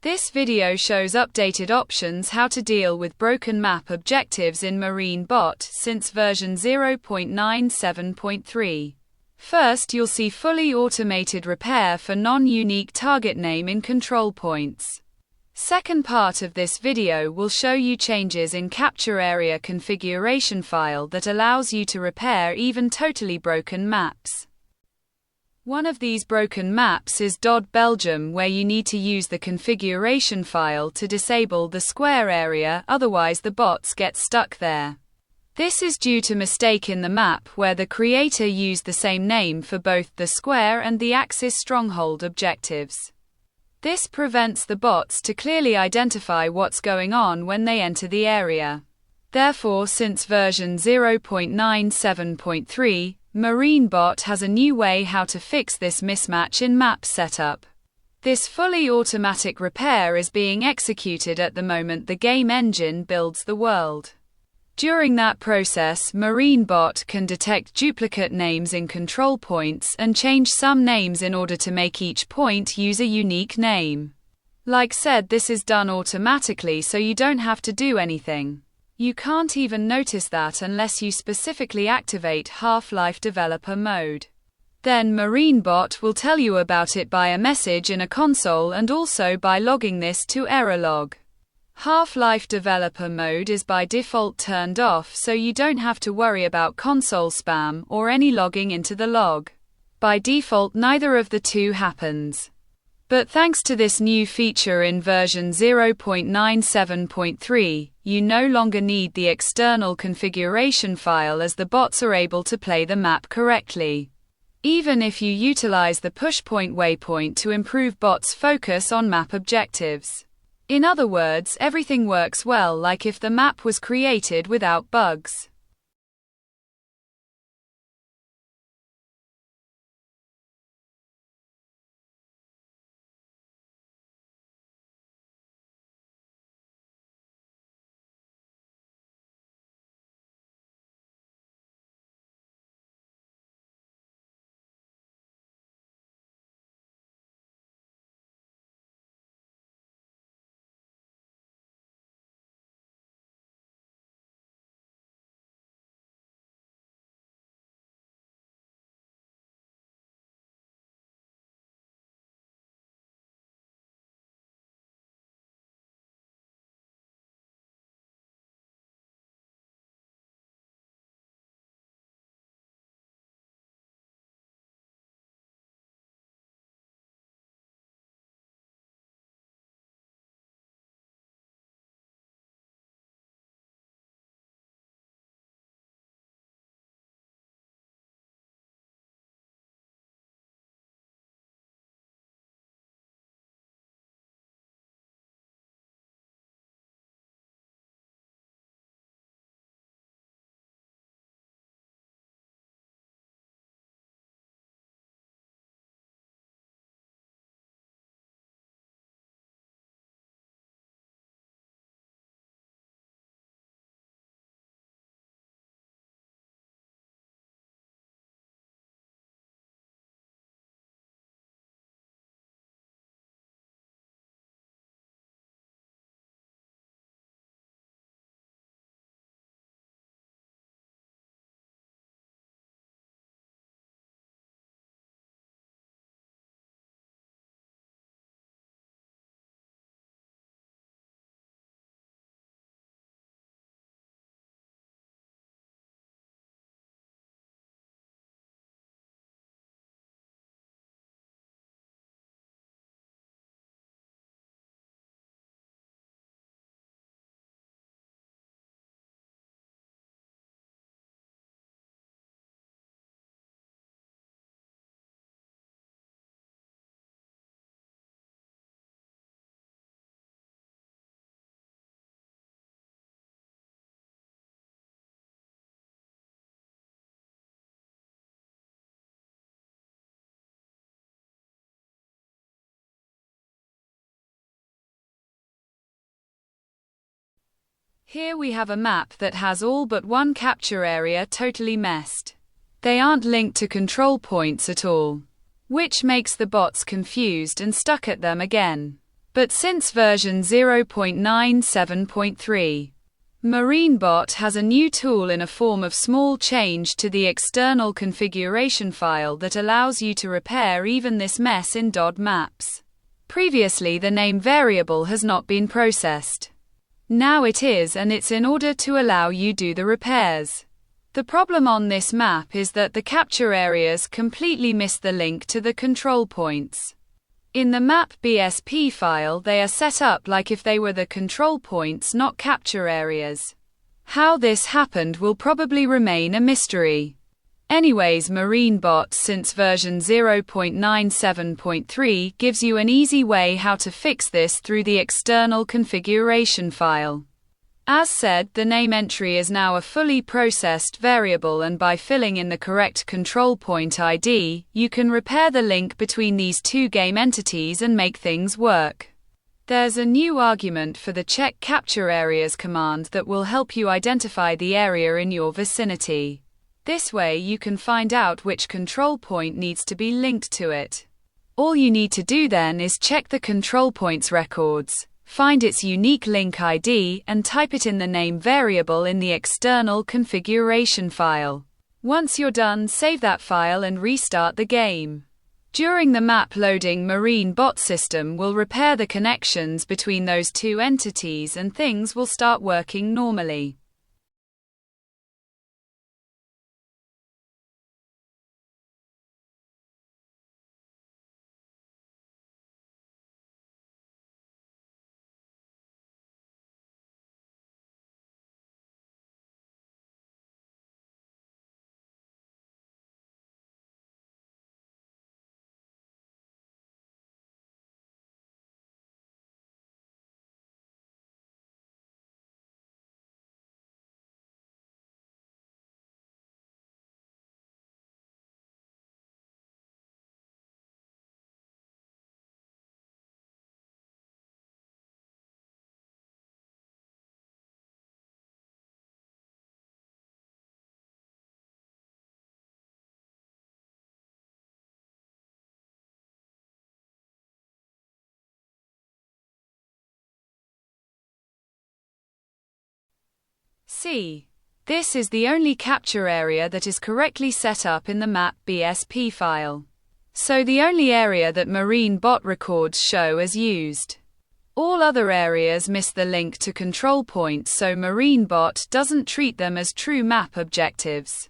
This video shows updated options how to deal with broken map objectives in MarineBot since version 0.97.3. First, you'll see fully automated repair for non-unique target name in control points. Second part of this video will show you changes in capture area configuration file that allows you to repair even totally broken maps. One of these broken maps is Belgium, where you need to use the configuration file to disable the square area, otherwise the bots get stuck there. This is due to mistake in the map where the creator used the same name for both the square and the axis stronghold objectives. This prevents the bots to clearly identify what's going on when they enter the area. Therefore, since version 0.97.3, MarineBot has a new way how to fix this mismatch in map setup. This fully automatic repair is being executed at the moment the game engine builds the world. During that process, MarineBot can detect duplicate names in control points and change some names in order to make each point use a unique name. Like said, this is done automatically, so you don't have to do anything. You can't even notice that unless you specifically activate Half-Life Developer Mode. Then MarineBot will tell you about it by a message in a console and also by logging this to error log. Half-Life Developer Mode is by default turned off, so you don't have to worry about console spam or any logging into the log. By default, neither of the two happens. But thanks to this new feature in version 0.97.3, you no longer need the external configuration file, as the bots are able to play the map correctly. Even if you utilize the push point waypoint to improve bots' focus on map objectives. In other words, everything works well like if the map was created without bugs. Here we have a map that has all but one capture area totally messed. They aren't linked to control points at all, which makes the bots confused and stuck at them again. But since version 0.97.3, MarineBot has a new tool in a form of small change to the external configuration file that allows you to repair even this mess in .dot maps. Previously the name variable has not been processed. Now it is, and it's in order to allow you do the repairs. The problem on this map is that the capture areas completely miss the link to the control points. In the map BSP file they are set up like if they were the control points, not capture areas. How this happened will probably remain a mystery. Anyways, MarineBot since version 0.97.3 gives you an easy way how to fix this through the external configuration file. As said, the name entry is now a fully processed variable, and by filling in the correct control point ID, you can repair the link between these two game entities and make things work. There's a new argument for the check capture areas command that will help you identify the area in your vicinity. This way you can find out which control point needs to be linked to it. All you need to do then is check the control point's records, find its unique link ID, and type it in the name variable in the external configuration file. Once you're done, save that file and restart the game. During the map loading, MarineBot system will repair the connections between those two entities and things will start working normally. C. This is the only capture area that is correctly set up in the map BSP file. So the only area that MarineBot records show as used. All other areas miss the link to control points, so MarineBot doesn't treat them as true map objectives.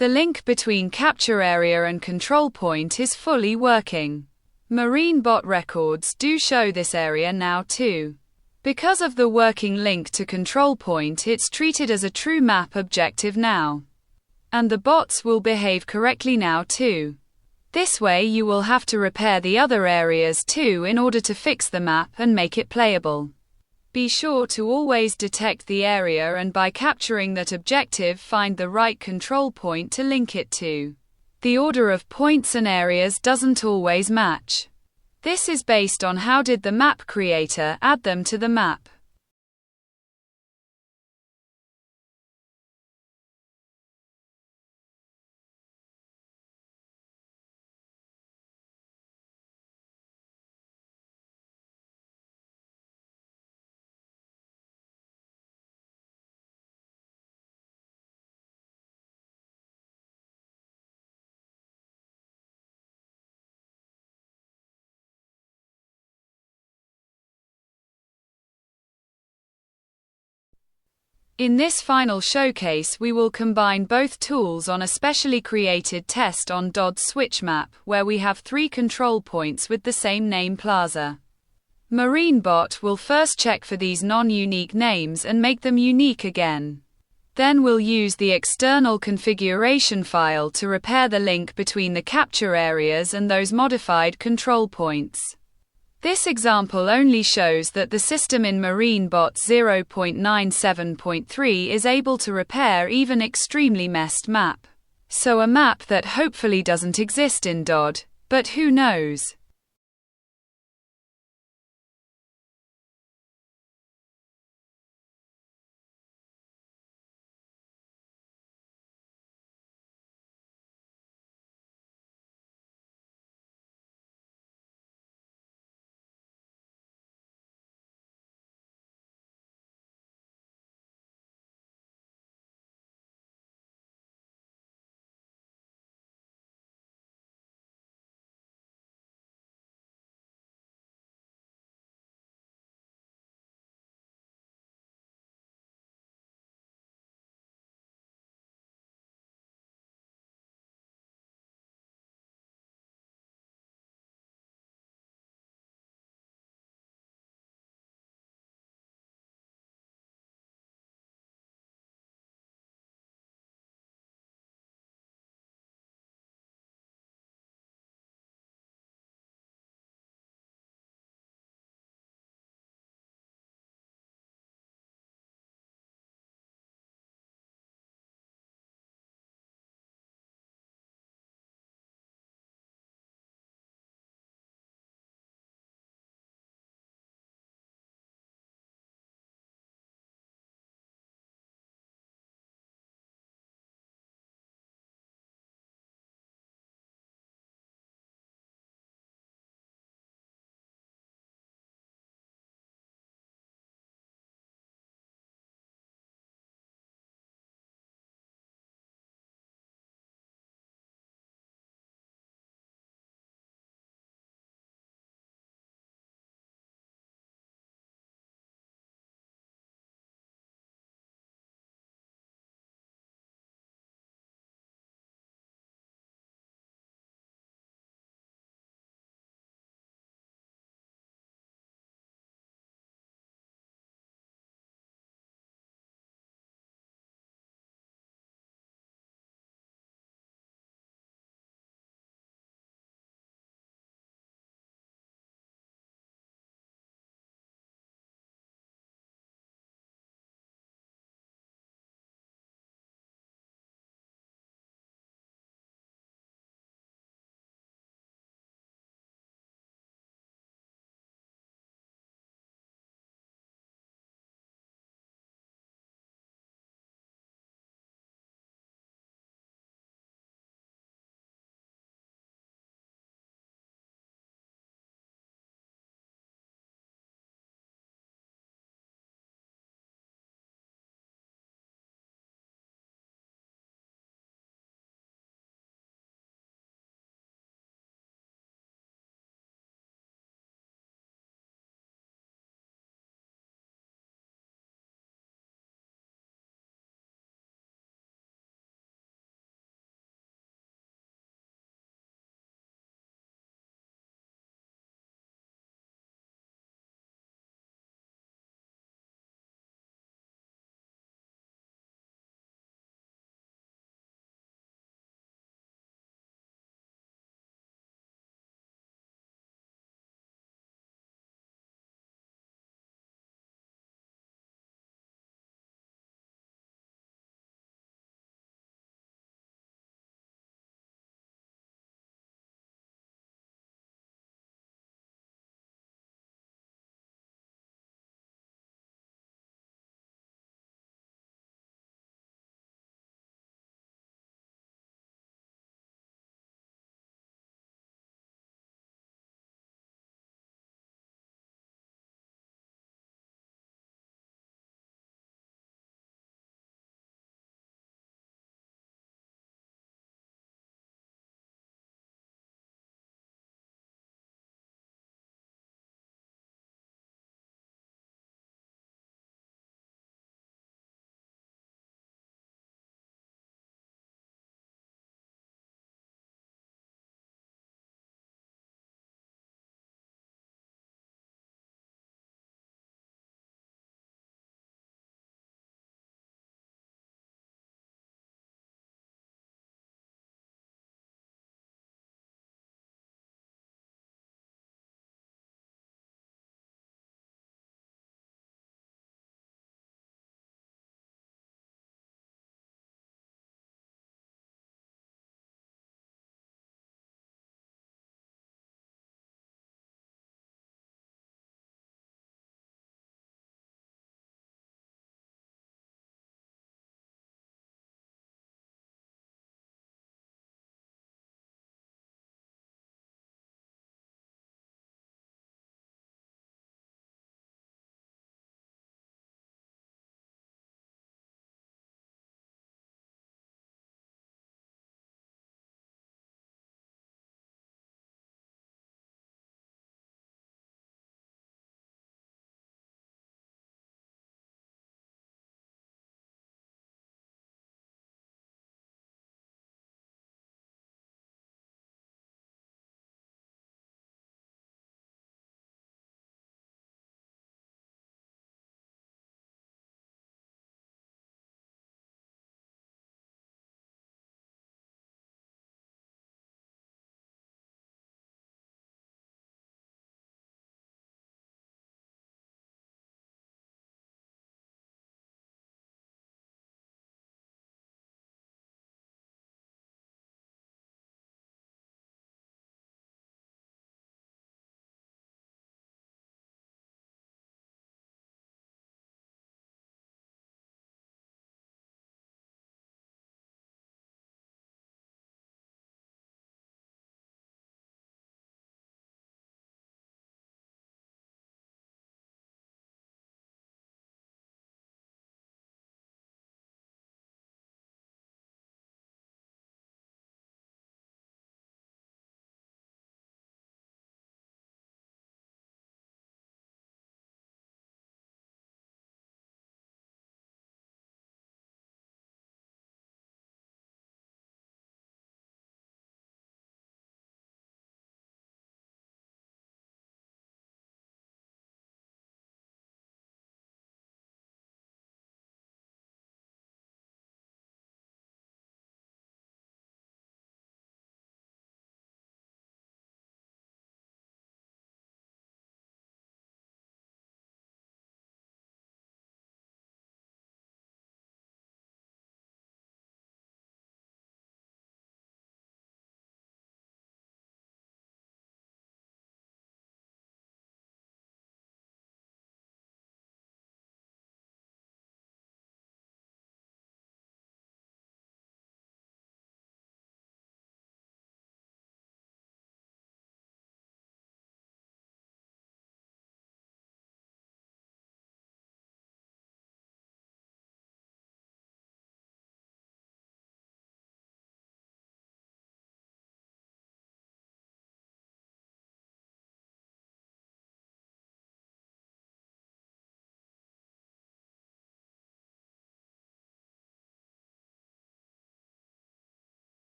The link between capture area and control point is fully working. Marine bot records do show this area now too. Because of the working link to control point, it's treated as a true map objective now. And the bots will behave correctly now too. This way you will have to repair the other areas too in order to fix the map and make it playable. Be sure to always detect the area and by capturing that objective find the right control point to link it to. The order of points and areas doesn't always match. This is based on how did the map creator add them to the map. In this final showcase we will combine both tools on a specially created test on DOD switch map where we have 3 control points with the same name plaza. MarineBot will first check for these non-unique names and make them unique again. Then we'll use the external configuration file to repair the link between the capture areas and those modified control points. This example only shows that the system in MarineBot 0.97.3 is able to repair even extremely messed map. So a map that hopefully doesn't exist in DOD, but who knows?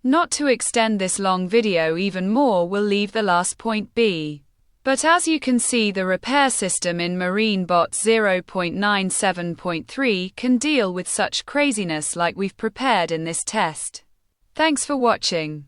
Not to extend this long video even more, we'll leave the last point be. But as you can see, the repair system in MarineBot 0.97.3 can deal with such craziness like we've prepared in this test. Thanks for watching.